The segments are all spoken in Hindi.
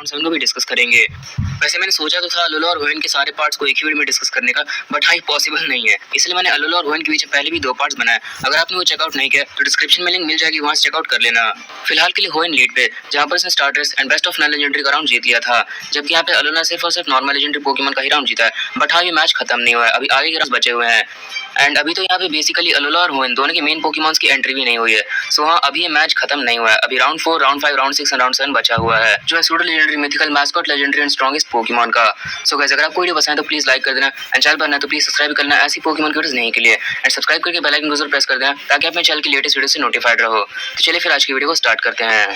राउंड 7 को भी डिस्कस करेंगे। वैसे मैंने सोचा तो था अलोला और होएन के सारे पार्ट्स को एक ही वीडियो में डिस्कस करने का, बट हाँ, पॉसिबल नहीं है। इसलिए मैंने अलोला और होएन के बीच पहले भी 2 पार्ट्स बनाए। अगर आपने वो चेकआउट नहीं किया तो डिस्क्रिप्शन में लिंक मिल जाएगी, वहाँ से चेकआउट कर लेना। फिलहाल के लिए होएन लीड पे, जहाँ पर इसने starters and best of non legendary का राउंड जीत लिया था, जबकि यहाँ पे अलोला सिर्फ और सिर्फ नॉर्मल लेजेंडरी पोकेमॉन का ही राउंड जीता है। बट हाँ, ये मैच खत्म नहीं हुआ है, अभी आगे के राउंड बचे हुए हैं। एंड अभी तो यहाँ पे बेसिकली अलोला और होएन दोनों के मेन पोकेमॉन्स की एंट्री भी नहीं हुई है। सो हाँ, अभी ये मैच खत्म नहीं हुआ है। अभी round 4, round 5, round 6 and round 7 बचा हुआ है, जो है pseudo legendary, mythical, mascot legendary and strongest Pokemon का। सो गाइस, अगर आपको वीडियो पसंद है तो प्लीज लाइक कर देना, एंड चैनल पर नया तो प्लीज सब्सक्राइब करना ऐसी पोकेमॉन वीडियोस नहीं के लिए, एंड सब्सक्राइब करके बेल आइकन जरूर प्रेस कर देना ताकि आप मेरे चैनल की लेटेस्ट वीडियो से नोटिफाइड रहो। तो चलिए फिर आज की वीडियो को स्टार्ट करते हैं।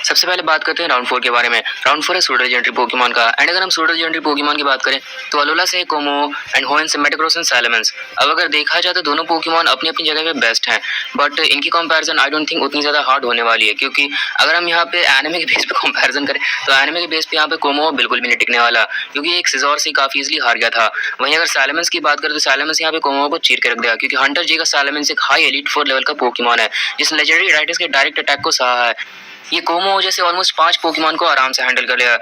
सबसे पहले बात करते हैं राउंड 4 के बारे में। राउंड 4 है सूडो लेजेंडरी पोकेमॉन का, एंड अगर हम सूडो लेजेंडरी पोकेमॉन की बात करें तो अलोला से कोमो एंड होएन से मेटाग्रोस एंड सैलामेंस। अब अगर देखा जाए तो दोनों पोकेमॉन अपनी अपनी जगह पे बेस्ट हैं, बट इनकी कंपैरिजन आई डोंट थिंक उतनी ज़्यादा हार्ड होने वाली है, क्योंकि अगर हम यहाँ पे एनिमे के बेस पे कंपैरिजन करें तो एनिमे के बेस पे यहाँ पे कोमो बिल्कुल भी नहीं टिकने वाला, क्योंकि एक सिजोर से काफ़ी इजीली हार गया था। वहीं अगर सैलामेंस की बात करें तो सैलामेंस यहाँ पे कोमो को चीर के रख दिया, क्योंकि हंटर जी का सैलामेंस एक हाई एलीट 4 लेवल का पोकेमॉन है, जिसने लेजेंडरी राइडर्स के डायरेक्ट अटैक को सहा है। ये कोमो जैसे ऑलमोस्ट 5 पोकेमॉन को आराम से हैंडल कर लिया,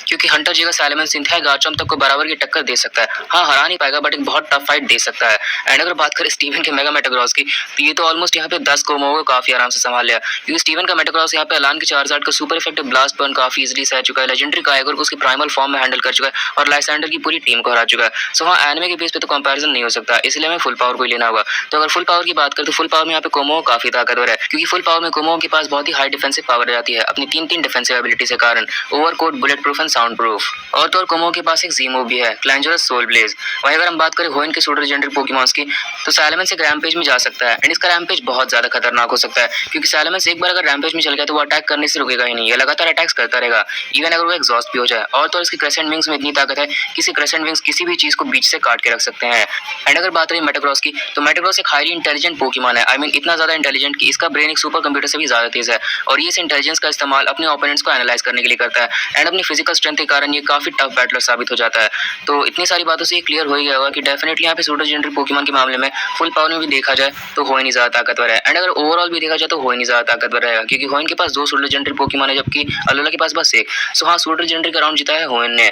क्योंकि हंटर जी का सैलामेंस सिंथाई गार्चम्प तक को बराबर की टक्कर दे सकता है। हाँ, हरा नहीं पाएगा, बट एक बहुत टफ फाइट दे सकता है। एंड अगर बात करें स्टीवन के मेगा मेटाग्रॉस की, तो ये तो ऑलमोस्ट यहाँ पे 10 कोमो को काफी आराम से संभाल लिया, क्योंकि स्टीवन का मेटाग्रॉस यहाँ पे अलान के चार्जार्ड का सुपर इफेक्टिव ब्लास्ट बर्न काफी इजीली सह चुका है, लेजेंडरी काइगर को उसकी प्राइमल फॉर्म में हैंडल कर चुका है, और लाइसेंडर की पूरी टीम को हरा चुका है। सो हाँ, एनिमे के बेस पे तो कंपैरिजन नहीं हो सकता, इसलिए हमें फुल पावर को ही लेना होगा। तो अगर फुल पावर की बात करें तो फुल पावर में यहाँ पे कोमो काफी ताकतवर है, क्योंकि फुल पावर में कोमो के पास बहुत ही हाई डिफेंसिव पावर जाती है अपनी 3 डिफेंसिव एबिलिटी से कारण, overcoat, bullet proof and sound proof. और तो और कोमो के पास एक जी मूव भी है, क्लैंजरस सोल ब्लेज। वहीं अगर हम बात करें होएन के सूडो लेजेंडरी पोकेमॉन्स की, तो सैलामेंस एक रैम्पेज में जा सकता है, एंड इसका रैम्पेज बहुत ज्यादा खतरनाक हो सकता है, क्योंकि सैलामेंस एक बार अगर रैम्पेज में चल गया तो वो अटैक करने से रुकेगा ही नहीं, ये लगातार अटैक्स करता रहेगा, इवन अगर वो एग्जॉस्ट भी हो जाए। और तो और इसकी क्रेसेंट विंग्स में इतनी ताकत है कि इसी क्रेसेंट विंग्स किसी भी चीज को बीच से काट के रख सकते हैं। एंड अगर बात रही मेटाग्रॉस की, तो मेटाग्रॉस एक हाईली इंटेलिजेंट पोकेमॉन है, आई मीन इतना ज्यादा इंटेलिजेंट कि इसका ब्रेन एक सुपर कंप्यूटर से भी ज्यादा तेज है, और ये इस इंटेलिजेंस का इस्तेमाल अपने ओपोनेंट्स को एनालाइज करने के लिए करता है, एंड अपनी फिजिकल स्ट्रेंथ के कारण ये काफी टफ बैटलर साबित हो जाता है। तो इतनी सारी बातों से ये क्लियर हो ही गया होगा कि डेफिनेटली यहाँ पे सूडो लेजेंडरी पोकेमॉन के मामले में फुल पावर में भी देखा जाए तो होएन ही ज्यादा ताकतवर है, एंड अगर ओवरऑल भी देखा जाए तो होएन ही ज्यादा ताकतवर रहेगा, क्योंकि होएन के पास 2 सूडो लेजेंडरी पोकेमॉन है, जबकि अलोला के पास बस 1। सो हाँ, सूडो लेजेंडरी का राउंड जीता है होएन ने।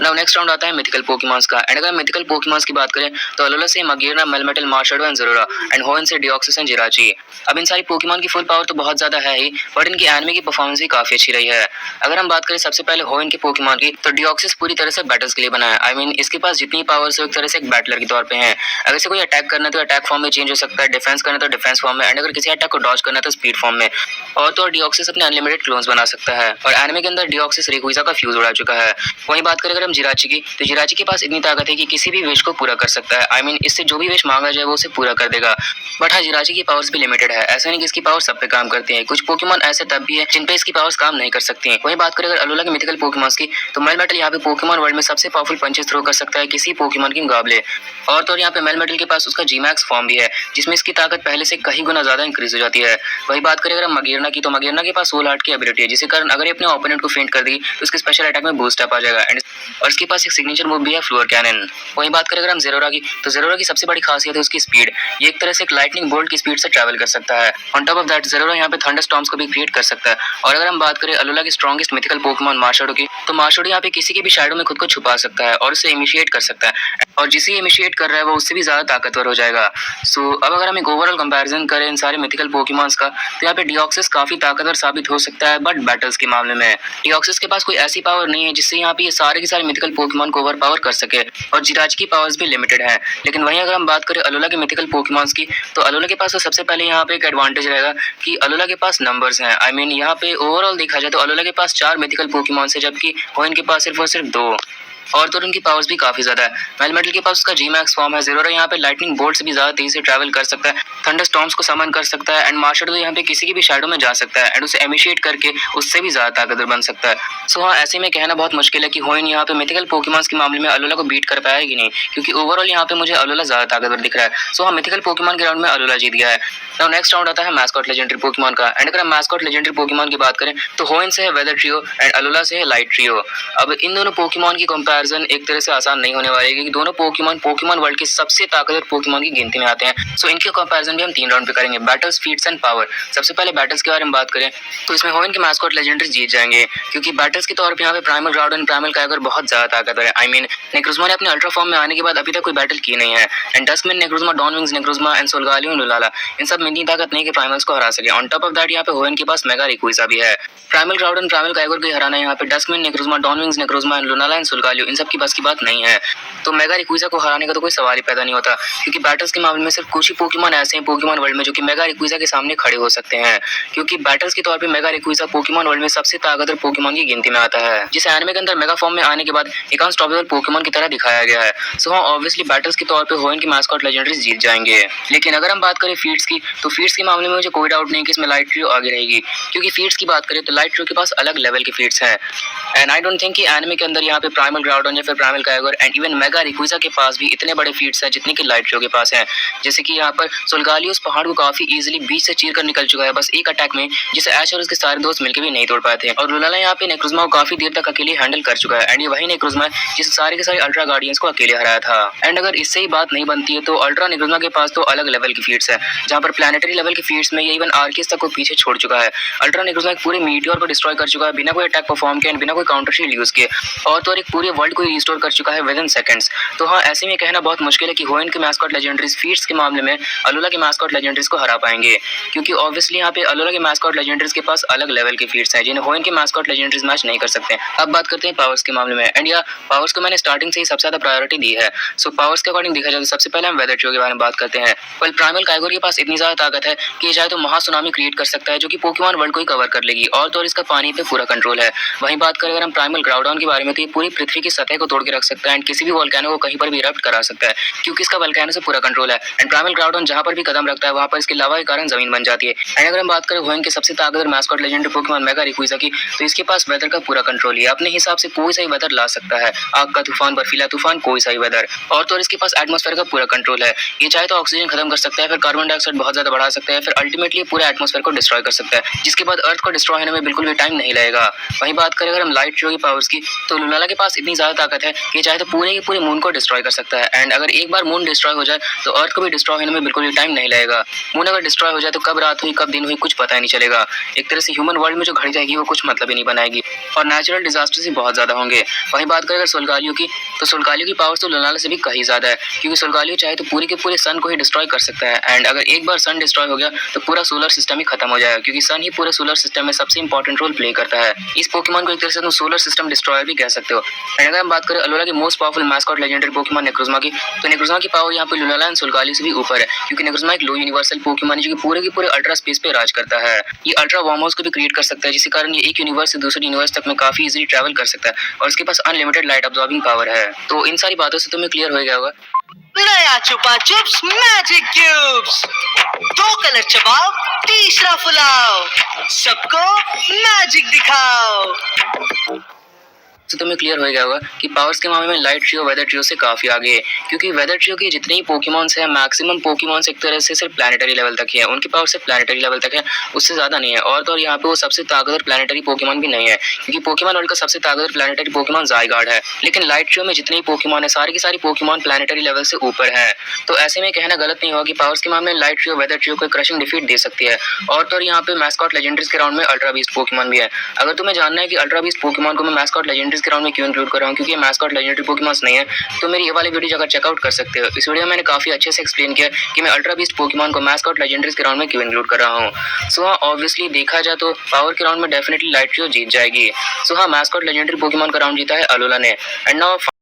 नाउ नेक्स्ट राउंड आता है मिथिकल पोकेमॉन्स का, एंड अगर मिथिकल पोकेमॉन्स की बात करें तो अलोला से मगेरना, मेलमेटल, मार्शेडो एंड ज़रोरा, एंड होएन से डिऑक्सिस एंड जिराची। अब इन सारी पोकेमॉन की फुल पावर तो बहुत ज्यादा है ही, बट इनकी एनिमे की परफॉर्मेंस भी काफी अच्छी रही है। अगर हम बात करें सबसे पहले होएन के पोकेमॉन की, तो डिऑक्सिस पूरी तरह से बैटल्स के लिए बना है, आई मीन इसके पास जितनी पावर है एक तरह से एक बैटलर के तौर पे है। अगर इसे कोई अटैक करना है तो अटैक फॉर्म में चेंज हो सकता है, डिफेंस करना है तो डिफेंस फॉर्म में, एंड अगर किसी अटैक को डॉज करना है तो स्पीड फॉर्म में। और तो और डिऑक्सिस अपने अनलिमिटेड क्लोन्स बना सकता है, और एनिमे के अंदर डिऑक्सिस रेकुइजा का फ्यूज उड़ा चुका है। वहीं बात करें अगर हम जिराची की, तो जिराची के पास इतनी ताकत है कि किसी भी विश को पूरा कर सकता है, आई मीन इससे जो भी विश मांगा जाए वो उसे पूरा कर देगा। बट हाँ, जिराची की पावर्स भी लिमिटेड है, ऐसा नहीं कि इसकी पावर सब पे काम करती है, कुछ पोकेमॉन ऐसे तब भी है जिन पे इसकी पावर्स काम नहीं कर सकती हैं। वहीं बात करें अगर अलोला के मिथिकल पोकेमॉन्स की, तो मेलमेटल यहाँ पे पोकेमॉन वर्ल्ड में सबसे पावरफुल पंचेस थ्रो कर सकता है किसी पोकेमॉन के मुकाबले। और तो और यहाँ पे मेलमेटल के पास उसका जीमैक्स फॉर्म भी है, जिसमें इसकी ताकत पहले से कई गुना ज्यादा इंक्रीज हो जाती है। वही बात करें अगर हम मगेरना की, तो मगेरना के पास सोल हार्ट की एबिलिटी है, जिसके कारण अगर ये अपने ओपोनेंट को फेंट कर दी तो उसके स्पेशल अटैक में बूस्ट अप आ जाएगा, और इसके पास एक सिग्नेचर मूव भी है, फ्लोर कैनन। वहीं बात करें अगर हम ज़ेरोरा की, तो ज़ेरोरा की सबसे बड़ी खासियत है उसकी स्पीड, ये एक तरह से एक लाइटनिंग बोल्ट की स्पीड से ट्रैवल कर सकता है। ऑन टॉप ऑफ दैट ज़ेरोरा यहाँ पे थंडरस्टॉर्म्स को भी क्रिएट कर सकता है। और अगर हम बात करें अलोला की स्ट्रॉन्गेस्ट मिथिकल पोकेमॉन मार्शेडो की, तो मार्शेडो यहाँ पे किसी के भी शैडो में खुद को छुपा सकता है और उसे इनिशिएट कर सकता है, और जिसे इनिशिएट कर रहा है वो उससे भी ज्यादा ताकतवर हो जाएगा। सो अब अगर हम एक ओवरऑल कंपैरिजन करें इन सारे मिथिकल पोकेमॉन्स का, तो यहाँ पे डिऑक्सिस काफी ताकतवर साबित हो सकता है, बट बैटल्स के मामले में डिऑक्सिस के पास कोई ऐसी पावर नहीं है जिससे यहाँ पे ये सारे के सारे मिथिकल पोकेमॉन को ओवर पावर कर सके, और जिराची की पावर्स भी लिमिटेड है। लेकिन वहीं अगर हम बात करें अलोला के मिथिकल पोकेमॉन्स की, तो अलोला के पास तो सबसे पहले यहाँ पे एक एडवांटेज रहेगा कि अलोला के पास नंबर्स हैं, आई मीन यहाँ पे ओवरऑल देखा जाए तो अलोला के पास 4 मिथिकल पोकेमॉन्स है, जबकि होएन के पास सिर्फ और सिर्फ 2। और तो उनकी पावर्स भी काफी ज्यादा है। मेलमेटल के पास उसका जी मैक्स फॉर्म है, ज़ेरोरा यहाँ पे लाइटनिंग बोल्ट से भी ज्यादा तेजी से ट्रैवल कर सकता है, थंडरस्टॉर्म्स को समन कर सकता है, एंड मार्शेडो यहाँ पे किसी की भी शैडो में जा सकता है एंड उसे इनिशिएट करके उससे भी ज्यादा ताकतवर बन सकता है। सो हाँ, ऐसे में कहना बहुत मुश्किल है कि होएन यहाँ पे मिथिकल पोकेमॉन्स के मामले में अलोला को बीट कर पाया कि नहीं, क्योंकि ओवरऑल यहाँ पे मुझे अलोला ज्यादा ताकतवर दिख रहा है। सो हाँ, मिथिकल पोकेमॉन के राउंड में अलोला जीत गया है। नाउ नेक्स्ट राउंड आता है मैस्कॉट लेजेंडरी पोकेमॉन का, एंड अगर हम मैस्कॉट लेजेंडरी पोकेमॉन की बात करें तो होएन से है वेदर ट्रियो एंड अलोला से है लाइट ट्रियो। अब इन दोनों पोकेमॉन की कंपैरिजन एक तरह से आसान नहीं होने वाली है क्योंकि दोनों पोकेमॉन वर्ल्ड के सबसे ताकतवर पोकेमॉन की गिनती में आते हैं। सो इनके कंपैरिजन भी हम 3 राउंड पे करेंगे, बैटल्स, फीट्स एंड पावर। सबसे पहले बैटल्स के बारे में बात करें तो इसमें होएन के मैस्कॉट लेजेंडरी जीत जाएंगे क्योंकि बैटल्स के तौर पे यहाँ पे प्राइमल ग्राउडन, प्राइमल काइगर बहुत ज्यादा ताकतवर है। आई मीन नेक्रोज़मा ने अपने अल्ट्रा फॉर्म में आने के बाद अभी तक कोई बैटल की नहीं है एंड डस्कमैन, नेक्रोज़मा, डॉनविंग्स नेक्रोज़मा एंड सोलगालियो, लुलाला इन सब में इतनी ताकत नहीं कि प्राइमल्स को हरा सके। ऑन टॉप ऑफ दैट यहाँ पे होएन के पास मेगा रेक्विज़ा भी है। प्राइमल ग्राउडन, प्राइमल काइगर को हराना यहाँ पे डस्कमैन, नेक्रोज़मा, डॉनविंग्स नेक्रोज़मा एंड लुलाला एंड सोलगालियो इन सब की बस की बात नहीं है। तो मेगा रेक्विज़ा को हराने का तो कोई सवाल ही पैदा नहीं होता क्योंकि बैटल्स के मामले में सिर्फ कुछ ही पोकेमॉन ऐसे हैं पोकेमॉन वर्ल्ड में जो कि मेगा रेक्विज़ा के सामने खड़े हो सकते हैं क्योंकि बैटल्स के तौर पे मेगा रेक्विज़ा पोकेमॉन वर्ल्ड में सबसे ताकतवर पोकेमॉन की गिनती में आता है, जिसे एनिमे के अंदर मेगा फॉर्म में आने के बाद एक अनस्टॉपेबल पोकेमॉन की तरह दिखाया गया है। सो हाँ, ऑब्वियसली बैटल्स के तौर पे होएन की मैस्कॉट लेजेंडरीज जीत जाएंगे। लेकिन अगर हम बात करें फीट्स की तो फीट्स के मामले में मुझे कोई डाउट नहीं कि इसमें लाइट ट्रियो आगे रहेगी क्योंकि फीट्स की बात करें तो लाइट ट्रियो के पास अलग लेवल के फीट्स हैं एंड आई डोंट थिंक कि एनिमे के अंदर यहाँ पे प्राइमल ग्राउडन या फिर primal Kyogre and even mega Rayquaza के पास भी इतने बड़े फीट्स हैं जितने कि लाइट ट्रियो के पास हैं। जैसे कि यहाँ पर सोलगालियो उस पहाड़ को काफी इजीली बीच से चीर कर निकल चुका है बस एक अटैक में, जिसे ऐश और उसके सारे दोस्त मिलकर भी नहीं तोड़ पाए थे। और लुलाला यहाँ पे नेक्रोज़मा को काफी देर तक अकेले हैंडल कर चुका है एंड ये वही नेक्रोज़मा है जिसे सारे के सारे अल्ट्रा गार्डियंस को अकेले हराया था। एंड अगर इससे ही बात नहीं बनती है तो अल्ट्रा नेक्रोज़मा के पास तो अलग लेवल की फीट्स है जहाँ पर प्लैनेटरी लेवल की फीट्स में ये इवन आर्किस तक को पीछे छोड़ चुका है। अल्ट्रा नेक्रोज़मा एक पूरे मीटियोर को डिस्ट्रॉय कर चुका है बिना कोई अटैक परफॉर्म किए एंड बिना कोई काउंटर शील्ड यूज किए, और तो और एक पूरे वर्ल्ड को रिस्टोर कर चुका है विद इन सेकंड्स। तो हाँ, ऐसे में कहना बहुत मुश्किल है कि होएन के मैस्कॉट लेजेंडरीज फीट्स के मामले में अलोला के मैस्कॉट लेजेंडरीज को हरा पाएंगे क्योंकि ऑब्वियसली यहाँ पे अलोला के मैस्कॉट लेजेंडरीज के पास अलग लेवल के फीट्स हैं जिन्हें होएन के मैस्कॉट लेजेंडरीज मैच नहीं कर सकते। अब बात करते हैं पावर्स के मामले में एंड या पावर्स को मैंने स्टार्टिंग से ही सबसे ज्यादा प्रायोरिटी दी है। सो पावर्स के अकॉर्डिंग देखा जाए तो सबसे पहले हम वेदर ट्रियो के बारे में बात करते हैं। वेल, प्राइमल काइगर के पास इतनी ज्यादा ताकत है कि चाहे तो महासुनामी क्रिएट कर सकता है जो कि पोकेमॉन वर्ल्ड को ही कवर कर लेगी, और तो और इसका पानी पे पूरा कंट्रोल है। वहीं बात करें अगर हम प्राइमल ग्राउडन के बारे में तो ये पूरी पृथ्वी की सतह को तोड़ के रख सकता है एंड किसी भी वोल्केनो को कहीं पर भी इरप्ट करा सकता है क्योंकि इसका वोल्केनो से पूरा कंट्रोल है एंड प्राइमल ग्राउडन जहां पर भी कदम रखता है वहां पर इसके लावा के कारण जमीन बन जाती है। एंड अगर हम बात करें होएन के सबसे ताकतवर मैस्कॉट लेजेंडरी पोकेमॉन मेगा रेक्विज़ा की तो इसके पास वेदर का पूरा कंट्रोल है, अपने हिसाब से कोई सा ही वेदर ला सकता है, आग का तूफान, बर्फीला तूफान, कोई सा ही वेदर, और तो और इसके पास एटमॉस्फेयर का पूरा कंट्रोल है। ये चाहे तो ऑक्सीजन खत्म कर सकता है, फिर कार्बन डाइऑक्साइड बहुत ज्यादा बढ़ा सकता है, फिर अल्टीमेटली पूरे एटमॉस्फेयर को डिस्ट्रॉय कर सकता है जिसके बाद अर्थ को डिस्ट्रॉय होने में बिल्कुल भी टाइम नहीं लगेगा। वहीं बात करें अगर हम लाइट ट्रियो की पावर्स की तो लुलाला के पास इतनी ज्यादा ताकत है कि चाहे तो पूरे के पूरे मून को डिस्ट्रॉय कर सकता है एंड अगर एक बार मून डिस्ट्रॉय हो जाए तो अर्थ को भी डिस्ट्रॉय होने में बिल्कुल भी टाइम नहीं लगेगा। मून अगर डिस्ट्रॉय हो जाए तो कब रात हुई कब दिन हुई कुछ पता ही नहीं चलेगा। एक तरह से ह्यूमन वर्ल्ड में जो घड़ी जाएगी वो कुछ मतलब ही नहीं बनाएगी और नेचुरल डिजास्टर्स भी बहुत ज्यादा होंगे। वहीं बात करें अगर सोलगालियो की तो सोलगालियो की पावर्स तो लुलाला से भी कहीं ज्यादा है क्योंकि सोलगालियो चाहे तो पूरे के पूरे सन को ही डिस्ट्रॉय कर सकता है एंड अगर एक बार सन डिस्ट्रॉय हो गया तो पूरा सोलर सिस्टम ही खत्म हो जाएगा क्योंकि सन ही पूरे सोलर सिस्टम में सबसे इंपॉर्टेंट रोल प्ले करता है। इस पोकेमॉन को एक तरह से तुम सोलर सिस्टम डिस्ट्रॉयर भी कह सकते हो। एंड अगर हम बात करें अलोला के most powerful mascot legendary Pokemon Necrozma की तो नेक्रोज़मा की पावर यहाँ पे लुलाला एंड सोलगालियो से भी ऊपर है क्योंकि नेक्रोज़मा एक लो यूनिवर्सल पोकेमॉन है जो कि पूरे के पूरे अल्ट्रा स्पेस पे राज करता है। ये अल्ट्रा वार्म हाउस को भी क्रिएट कर सकता है जिसके कारण ये एक यूनिवर्स से दूसरे यूनिवर्स तक में काफी इजीली ट्रैवल कर सकता है और इसके पास अनलिमिटेड लाइट अब्सॉर्बिंग पावर है। तो इन सारी बातों से तुम्हें क्लियर हो गया होगा नया चुपा चुप्स मैजिक क्यूब्स, 2 कलर चबाओ, तीसरा फुलाओ, सबको मैजिक दिखाओ। तो तुम्हें क्लियर हो गया होगा कि पावर्स के मामले में लाइट ट्रियो वेदर ट्रियो से काफी आगे है क्योंकि वेदर ट्रियो के जितने ही पोकेमॉन्स हैं मैक्सिमम पोकेमॉन्स एक तरह से सिर्फ प्लैनेटरी लेवल तक ही है, उनकी पावर सिर्फ प्लैनेटरी लेवल तक है, उससे ज्यादा नहीं है। और तो और यहाँ पे वो सबसे ताकतवर प्लैनेटरी पोकेमॉन भी नहीं है क्योंकि पोकेमॉन वर्ल्ड का सबसे ताकतवर प्लैनेटरी पोकेमॉन ज़ाइगार्ड है, लेकिन लाइट ट्रियो में जितने ही पोकेमॉन है सारे के सारे पोकेमॉन प्लैनेटरी लेवल से ऊपर है। तो ऐसे में कहना गलत नहीं होगा कि पावर्स के मामले में लाइट ट्रियो वेदर ट्रियो को क्रशिंग डिफीट दे सकती है। और तो और यहाँ पे मैस्कॉट लेजेंडरीज के राउंड में अल्ट्रा बीस्ट पोकेमॉन भी है। अगर तुम्हें जानना है कि अल्ट्रा बीस्ट पोकेमॉन को मैं मैस्कॉट लेजेंडरीज के राउंड में क्यों इंक्लूड कर रहा हूँ क्योंकि मैस्कॉट लेजेंडरी पोकेमॉन्स नहीं है तो मेरी ये वाली वीडियो जाकर चेकआउट कर सकते हो। इस वीडियो में मैंने काफी अच्छे से एक्सप्लेन किया कि मैं अल्ट्रा बीस्ट पोकेमॉन को मैस्कॉट लेजेंडरीज के राउंड में क्यों इंक्लूड कर रहा हूँ। सो हाँ, ऑब्वियसली देखा जाए तो पावर के राउंड में डेफिनेटली लाइट ट्रियो जीत जाएगी। सो हाँ, मैस्कॉट लेजेंडरी पोकेमॉन का राउंड जीता है अलोला ने। And now